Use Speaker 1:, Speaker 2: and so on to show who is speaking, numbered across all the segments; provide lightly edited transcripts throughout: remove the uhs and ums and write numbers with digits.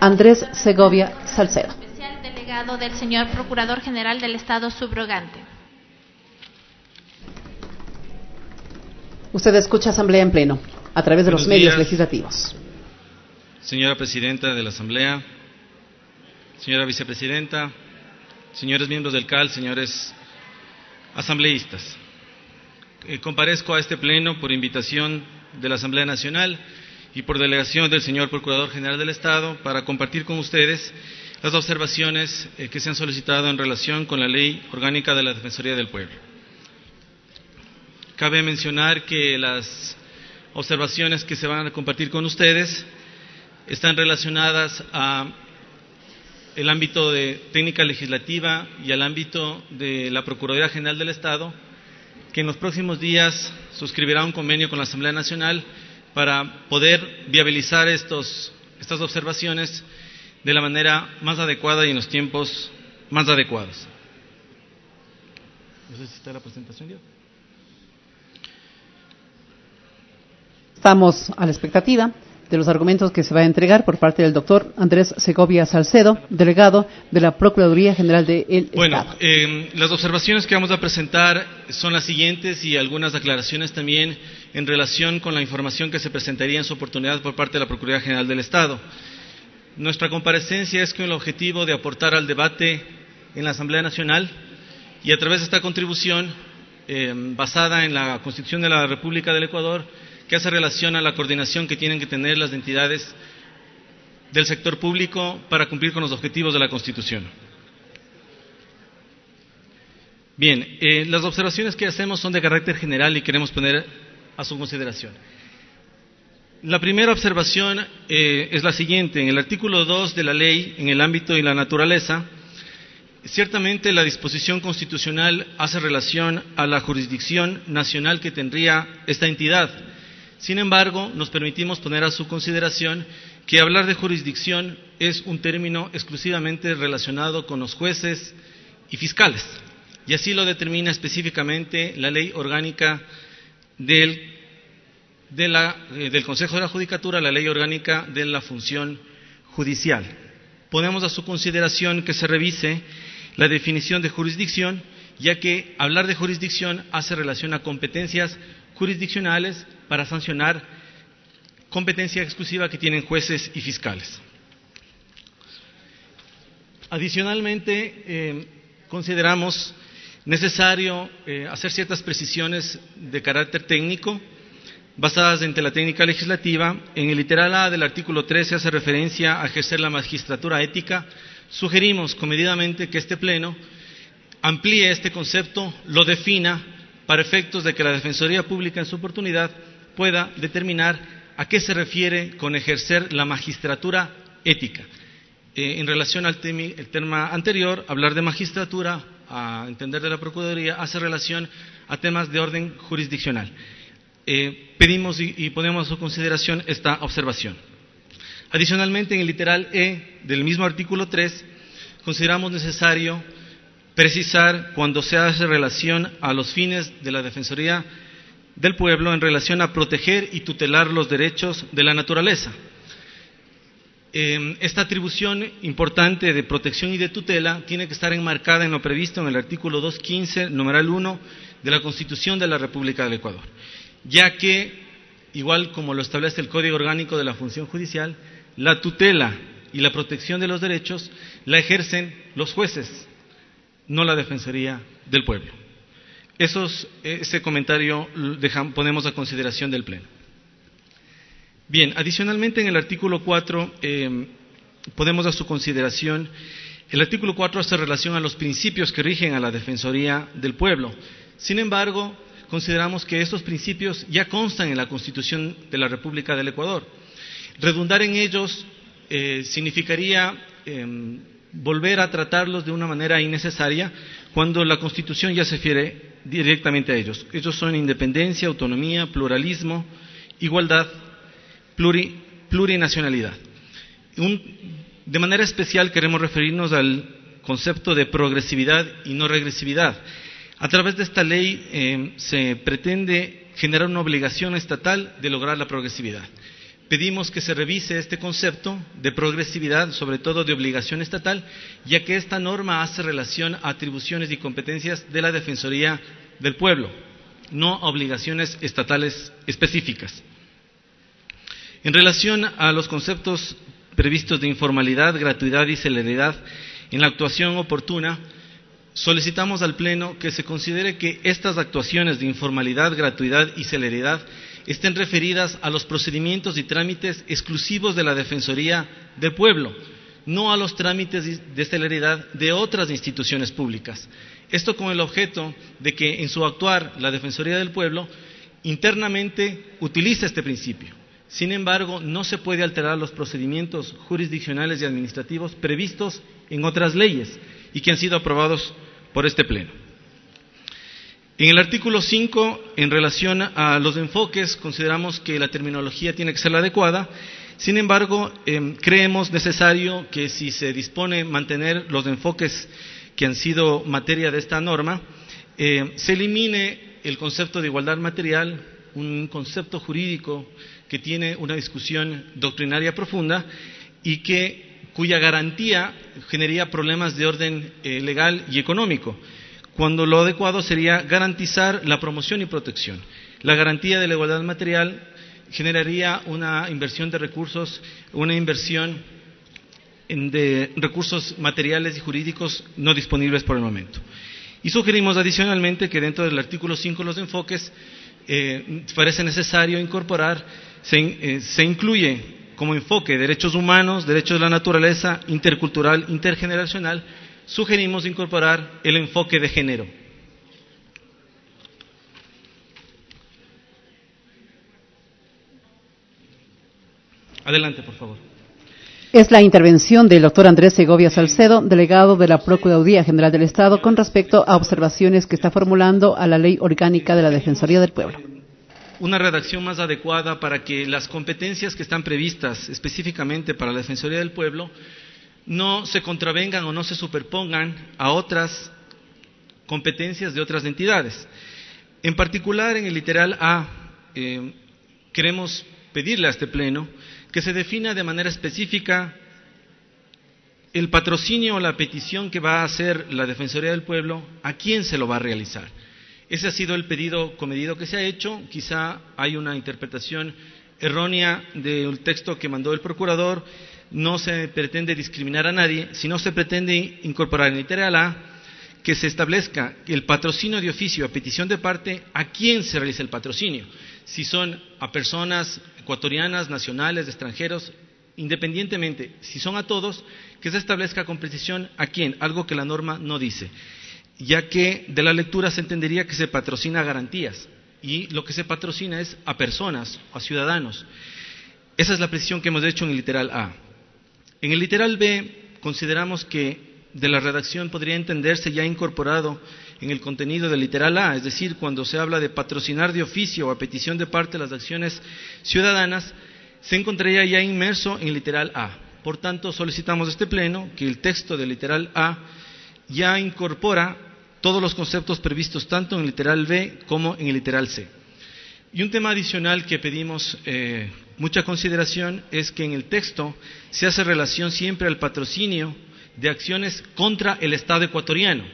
Speaker 1: Andrés Segovia Salcedo.
Speaker 2: Especial delegado del señor Procurador General del Estado subrogante.
Speaker 1: Usted escucha Asamblea en pleno, a través de los medios legislativos.
Speaker 3: Señora Presidenta de la Asamblea, señora Vicepresidenta, señores miembros del CAL, señores asambleístas. Comparezco a este pleno por invitación de la Asamblea Nacional y por delegación del señor Procurador General del Estado para compartir con ustedes las observaciones que se han solicitado en relación con la Ley Orgánica de la Defensoría del Pueblo. Cabe mencionar que las observaciones que se van a compartir con ustedes están relacionadas a el ámbito de técnica legislativa y al ámbito de la Procuraduría General del Estado, que en los próximos días suscribirá un convenio con la Asamblea Nacional para poder viabilizar estas observaciones de la manera más adecuada y en los tiempos más adecuados. No sé si está la presentación ya.
Speaker 1: Estamos a la expectativa de los argumentos que se va a entregar por parte del doctor Andrés Segovia Salcedo, delegado de la Procuraduría General del Estado.
Speaker 3: Bueno, las observaciones que vamos a presentar son las siguientes y algunas aclaraciones también en relación con la información que se presentaría en su oportunidad por parte de la Procuraduría General del Estado. Nuestra comparecencia es con el objetivo de aportar al debate en la Asamblea Nacional y a través de esta contribución basada en la Constitución de la República del Ecuador, que hace relación a la coordinación que tienen que tener las entidades del sector público para cumplir con los objetivos de la Constitución. Bien, las observaciones que hacemos son de carácter general y queremos poner a su consideración. La primera observación es la siguiente. En el artículo 2 de la ley, en el ámbito de la naturaleza, ciertamente la disposición constitucional hace relación a la jurisdicción nacional que tendría esta entidad. Sin embargo, nos permitimos poner a su consideración que hablar de jurisdicción es un término exclusivamente relacionado con los jueces y fiscales, y así lo determina específicamente la Ley Orgánica del Consejo de la Judicatura, la Ley Orgánica de la Función Judicial. Ponemos a su consideración que se revise la definición de jurisdicción, ya que hablar de jurisdicción hace relación a competencias jurisdiccionales para sancionar competencia exclusiva que tienen jueces y fiscales. Adicionalmente, consideramos necesario hacer ciertas precisiones de carácter técnico basadas en la técnica legislativa. En el literal A del artículo 13 hace referencia a ejercer la magistratura ética. Sugerimos comedidamente que este pleno amplíe este concepto, lo defina para efectos de que la Defensoría Pública en su oportunidad pueda determinar a qué se refiere con ejercer la magistratura ética. En relación al tema anterior, hablar de magistratura, a entender de la Procuraduría, hace relación a temas de orden jurisdiccional. Pedimos y ponemos a su consideración esta observación. Adicionalmente, en el literal E del mismo artículo 3, consideramos necesario precisar cuando se hace relación a los fines de la Defensoría del Pueblo en relación a proteger y tutelar los derechos de la naturaleza. Esta atribución importante de protección y de tutela tiene que estar enmarcada en lo previsto en el artículo 215, numeral 1 de la Constitución de la República del Ecuador, ya que, igual como lo establece el Código Orgánico de la Función Judicial, la tutela y la protección de los derechos la ejercen los jueces, no la Defensoría del Pueblo. Ese comentario ponemos a consideración del Pleno. Bien, adicionalmente en el artículo 4 ponemos a su consideración, el artículo 4 hace relación a los principios que rigen a la Defensoría del Pueblo. Sin embargo, consideramos que estos principios ya constan en la Constitución de la República del Ecuador. Redundar en ellos significaría volver a tratarlos de una manera innecesaria cuando la Constitución ya se refiere directamente a ellos. Ellos son independencia, autonomía, pluralismo, igualdad, plurinacionalidad. De manera especial queremos referirnos al concepto de progresividad y no regresividad. A través de esta ley se pretende generar una obligación estatal de lograr la progresividad. pedimos que se revise este concepto de progresividad, sobre todo de obligación estatal, ya que esta norma hace relación a atribuciones y competencias de la Defensoría del Pueblo, no a obligaciones estatales específicas. En relación a los conceptos previstos de informalidad, gratuidad y celeridad en la actuación oportuna, solicitamos al Pleno que se considere que estas actuaciones de informalidad, gratuidad y celeridad estén referidas a los procedimientos y trámites exclusivos de la Defensoría del Pueblo, no a los trámites de celeridad de otras instituciones públicas. Esto con el objeto de que en su actuar la Defensoría del Pueblo internamente utilice este principio. Sin embargo, no se puede alterar los procedimientos jurisdiccionales y administrativos previstos en otras leyes y que han sido aprobados por este Pleno. En el artículo 5, en relación a los enfoques, consideramos que la terminología tiene que ser la adecuada. Sin embargo, creemos necesario que si se dispone mantener los enfoques que han sido materia de esta norma, se elimine el concepto de igualdad material, un concepto jurídico que tiene una discusión doctrinaria profunda y cuya garantía generaría problemas de orden legal y económico, cuando lo adecuado sería garantizar la promoción y protección. La garantía de la igualdad material generaría una inversión de recursos, una inversión de recursos materiales y jurídicos no disponibles por el momento. Y sugerimos adicionalmente que dentro del artículo 5 los enfoques parece necesario incorporar, se incluye como enfoque derechos humanos, derechos de la naturaleza, intercultural, intergeneracional. Sugerimos incorporar el enfoque de género. Adelante, por favor.
Speaker 1: Es la intervención del doctor Andrés Segovia Salcedo, delegado de la Procuraduría General del Estado, con respecto a observaciones que está formulando a la Ley Orgánica de la Defensoría del Pueblo.
Speaker 3: Una redacción más adecuada para que las competencias que están previstas específicamente para la Defensoría del Pueblo no se contravengan o no se superpongan a otras competencias de otras entidades. En particular, en el literal A, queremos pedirle a este Pleno que se defina de manera específica el patrocinio o la petición que va a hacer la Defensoría del Pueblo, a quién se lo va a realizar. Ese ha sido el pedido comedido que se ha hecho. Quizá hay una interpretación errónea del texto que mandó el procurador. No se pretende discriminar a nadie, sino se pretende incorporar en el literal A que se establezca el patrocinio de oficio a petición de parte, a quién se realiza el patrocinio. Si son a personas ecuatorianas, nacionales, extranjeros, independientemente, si son a todos, que se establezca con precisión a quién, algo que la norma no dice, ya que de la lectura se entendería que se patrocina garantías, y lo que se patrocina es a personas, a ciudadanos. Esa es la precisión que hemos hecho en el literal A. En el literal B, consideramos que de la redacción podría entenderse ya incorporado en el contenido del literal A, es decir, cuando se habla de patrocinar de oficio o a petición de parte las acciones ciudadanas, se encontraría ya inmerso en el literal A. Por tanto, solicitamos a este Pleno que el texto del literal A ya incorpora todos los conceptos previstos tanto en el literal B como en el literal C. Y un tema adicional que pedimos mucha consideración es que en el texto se hace relación siempre al patrocinio de acciones contra el Estado ecuatoriano.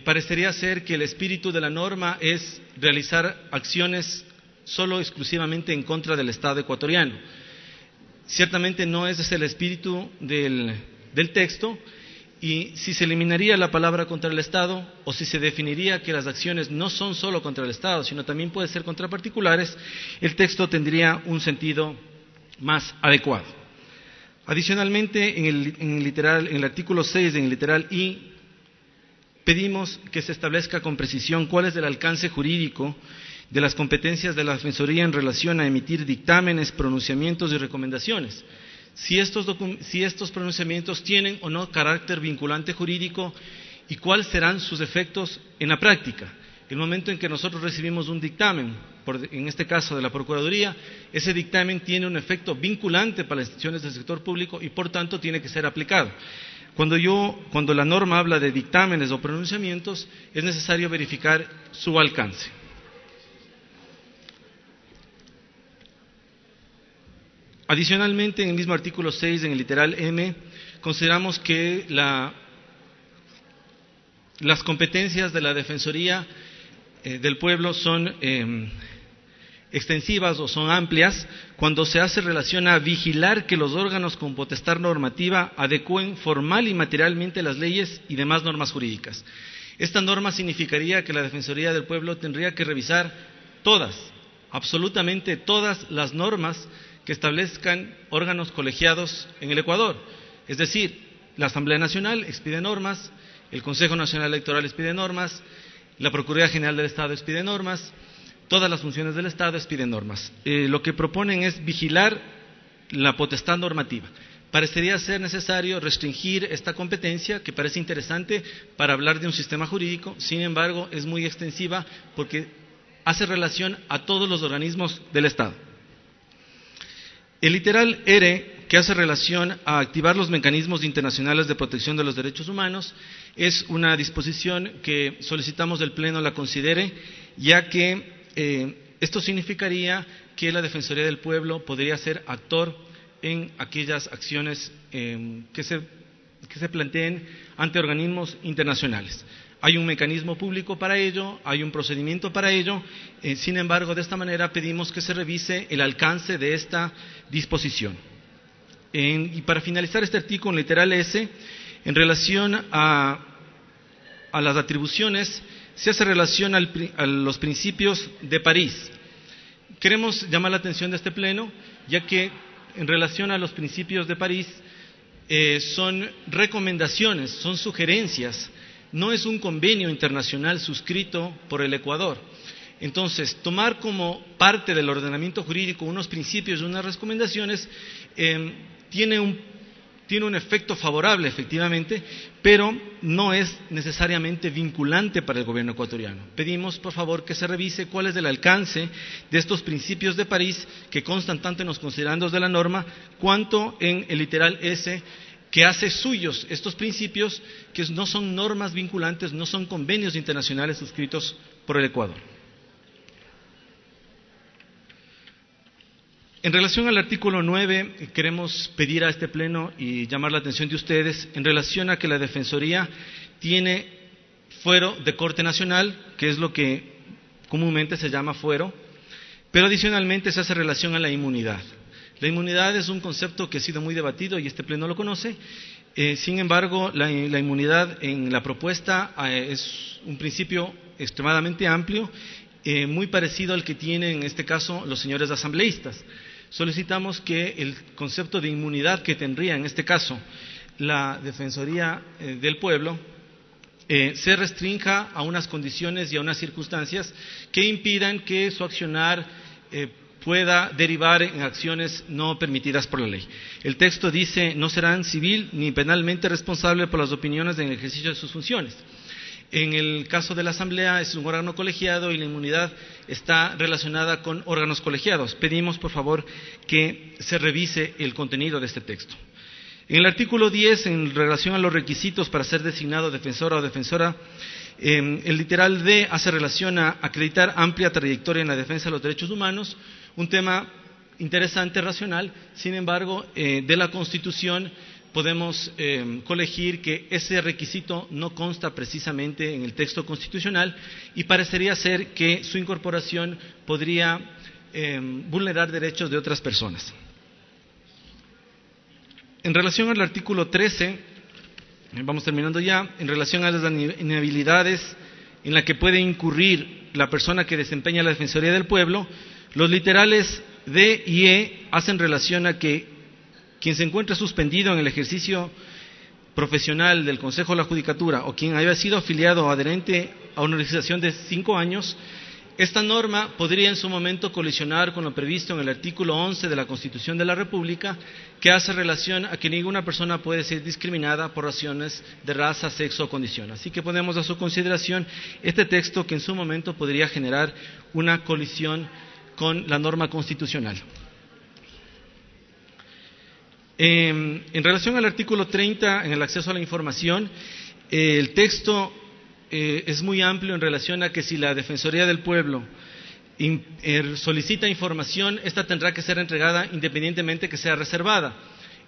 Speaker 3: Parecería ser que el espíritu de la norma es realizar acciones solo exclusivamente en contra del Estado ecuatoriano. Ciertamente no ese es el espíritu del texto, y si se eliminaría la palabra contra el Estado, o si se definiría que las acciones no son solo contra el Estado, sino también puede ser contra particulares, el texto tendría un sentido más adecuado. Adicionalmente, en el artículo 6, en el literal I, pedimos que se establezca con precisión cuál es el alcance jurídico de las competencias de la Defensoría en relación a emitir dictámenes, pronunciamientos y recomendaciones. Si estos pronunciamientos tienen o no carácter vinculante jurídico y cuáles serán sus efectos en la práctica. El momento en que nosotros recibimos un dictamen, en este caso de la Procuraduría, ese dictamen tiene un efecto vinculante para las instituciones del sector público y por tanto tiene que ser aplicado. Cuando la norma habla de dictámenes o pronunciamientos, es necesario verificar su alcance. Adicionalmente, en el mismo artículo 6, en el literal M, consideramos que las competencias de la Defensoría del Pueblo son extensivas o son amplias cuando se hace relación a vigilar que los órganos con potestad normativa adecúen formal y materialmente las leyes y demás normas jurídicas. Esta norma significaría que la Defensoría del Pueblo tendría que revisar todas, absolutamente todas las normas que establezcan órganos colegiados en el Ecuador. Es decir, la Asamblea Nacional expide normas, el Consejo Nacional Electoral expide normas, la Procuraduría General del Estado expide normas, todas las funciones del Estado expiden normas. Lo que proponen es vigilar la potestad normativa. Parecería ser necesario restringir esta competencia, que parece interesante para hablar de un sistema jurídico, sin embargo es muy extensiva porque hace relación a todos los organismos del Estado. El literal R, que hace relación a activar los mecanismos internacionales de protección de los derechos humanos, es una disposición que solicitamos del Pleno la considere, ya que esto significaría que la Defensoría del Pueblo podría ser actor en aquellas acciones que se planteen ante organismos internacionales. Hay un mecanismo público para ello, hay un procedimiento para ello, sin embargo, de esta manera pedimos que se revise el alcance de esta disposición. Y para finalizar este artículo, en literal S, en relación a las atribuciones, se hace relación a los principios de París. Queremos llamar la atención de este Pleno, ya que en relación a los principios de París son recomendaciones, son sugerencias, no es un convenio internacional suscrito por el Ecuador. Entonces, tomar como parte del ordenamiento jurídico unos principios y unas recomendaciones tiene un efecto favorable, efectivamente, pero no es necesariamente vinculante para el gobierno ecuatoriano. Pedimos, por favor, que se revise cuál es el alcance de estos principios de París que constan tanto en los considerandos de la norma cuanto en el literal S, que hace suyos estos principios, que no son normas vinculantes, no son convenios internacionales suscritos por el Ecuador. En relación al artículo 9, queremos pedir a este Pleno y llamar la atención de ustedes en relación a que la Defensoría tiene fuero de Corte Nacional, que es lo que comúnmente se llama fuero, pero adicionalmente se hace relación a la inmunidad. La inmunidad es un concepto que ha sido muy debatido y este Pleno lo conoce. Sin embargo, la inmunidad en la propuesta es un principio extremadamente amplio, muy parecido al que tienen en este caso los señores asambleístas. Solicitamos que el concepto de inmunidad que tendría en este caso la Defensoría del Pueblo se restrinja a unas condiciones y a unas circunstancias que impidan que su accionar pueda derivar en acciones no permitidas por la ley. El texto dice: no serán civil ni penalmente responsables por las opiniones en el ejercicio de sus funciones. En el caso de la Asamblea es un órgano colegiado y la inmunidad está relacionada con órganos colegiados. Pedimos, por favor, que se revise el contenido de este texto. En el artículo 10, en relación a los requisitos para ser designado defensora o defensora, el literal D hace relación a acreditar amplia trayectoria en la defensa de los derechos humanos, un tema interesante, racional. Sin embargo, de la Constitución podemos colegir que ese requisito no consta precisamente en el texto constitucional y parecería ser que su incorporación podría vulnerar derechos de otras personas. En relación al artículo 13, vamos terminando ya, en relación a las inhabilidades en la que puede incurrir la persona que desempeña la Defensoría del Pueblo, los literales D y E hacen relación a que quien se encuentre suspendido en el ejercicio profesional del Consejo de la Judicatura o quien haya sido afiliado o adherente a una organización de 5 años, esta norma podría en su momento colisionar con lo previsto en el artículo 11 de la Constitución de la República, que hace relación a que ninguna persona puede ser discriminada por razones de raza, sexo o condición. Así que ponemos a su consideración este texto que en su momento podría generar una colisión con la norma constitucional. En relación al artículo 30, en el acceso a la información, el texto es muy amplio en relación a que si la Defensoría del Pueblo solicita información, esta tendrá que ser entregada independientemente que sea reservada.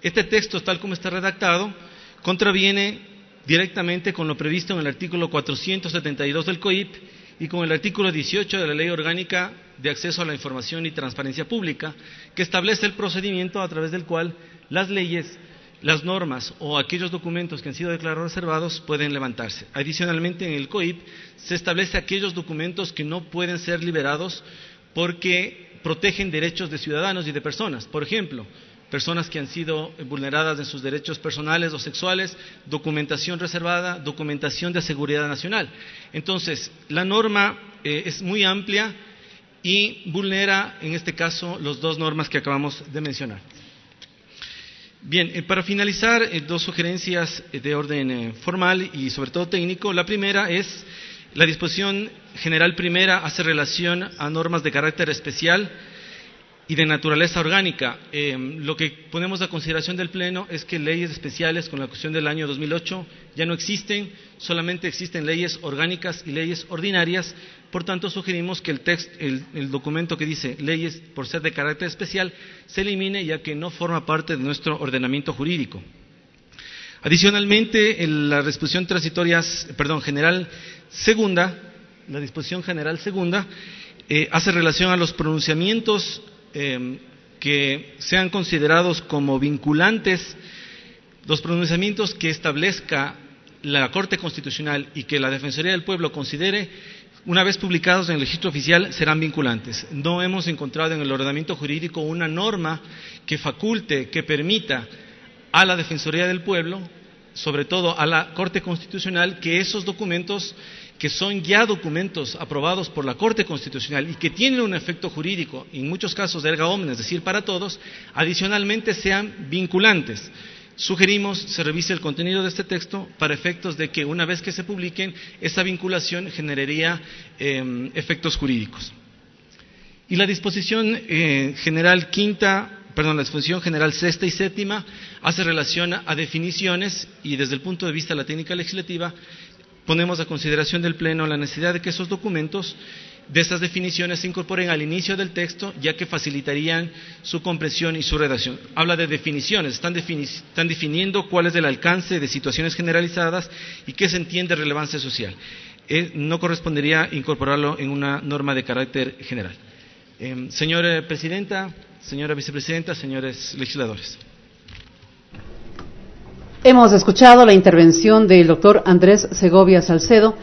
Speaker 3: Este texto, tal como está redactado, contraviene directamente con lo previsto en el artículo 472 del COIP y con el artículo 18 de la Ley Orgánica de Acceso a la Información y Transparencia Pública, que establece el procedimiento a través del cual las leyes, las normas o aquellos documentos que han sido declarados reservados pueden levantarse. Adicionalmente, en el COIP se establece aquellos documentos que no pueden ser liberados porque protegen derechos de ciudadanos y de personas. Por ejemplo, personas que han sido vulneradas en sus derechos personales o sexuales, documentación reservada, documentación de seguridad nacional. Entonces, la norma es muy amplia y vulnera, en este caso, las dos normas que acabamos de mencionar. Bien, para finalizar, dos sugerencias de orden formal y sobre todo técnico. La primera es la disposición general primera, hace relación a normas de carácter especial y de naturaleza orgánica. Lo que ponemos a consideración del Pleno es que leyes especiales con la Constitución del año 2008 ya no existen, solamente existen leyes orgánicas y leyes ordinarias. Por tanto, sugerimos que el documento que dice leyes por ser de carácter especial se elimine, ya que no forma parte de nuestro ordenamiento jurídico. Adicionalmente, la disposición general segunda hace relación a los pronunciamientos que sean considerados como vinculantes, los pronunciamientos que establezca la Corte Constitucional y que la Defensoría del Pueblo considere, una vez publicados en el registro oficial, serán vinculantes. No hemos encontrado en el ordenamiento jurídico una norma que faculte, que permita a la Defensoría del Pueblo, sobre todo a la Corte Constitucional, que esos documentos, que son ya documentos aprobados por la Corte Constitucional y que tienen un efecto jurídico, en muchos casos erga omnes, es decir, para todos, adicionalmente sean vinculantes. Sugerimos se revise el contenido de este texto para efectos de que una vez que se publiquen, esa vinculación generaría efectos jurídicos. Y la disposición general la disposición general sexta y séptima hace relación a definiciones y desde el punto de vista de la técnica legislativa ponemos a consideración del Pleno la necesidad de que esos documentos de estas definiciones se incorporen al inicio del texto, ya que facilitarían su comprensión y su redacción. Habla de definiciones, están definiendo cuál es el alcance de situaciones generalizadas y qué se entiende relevancia social. No correspondería incorporarlo en una norma de carácter general. Señora Presidenta, señora Vicepresidenta, señores legisladores.
Speaker 1: Hemos escuchado la intervención del doctor Andrés Segovia Salcedo.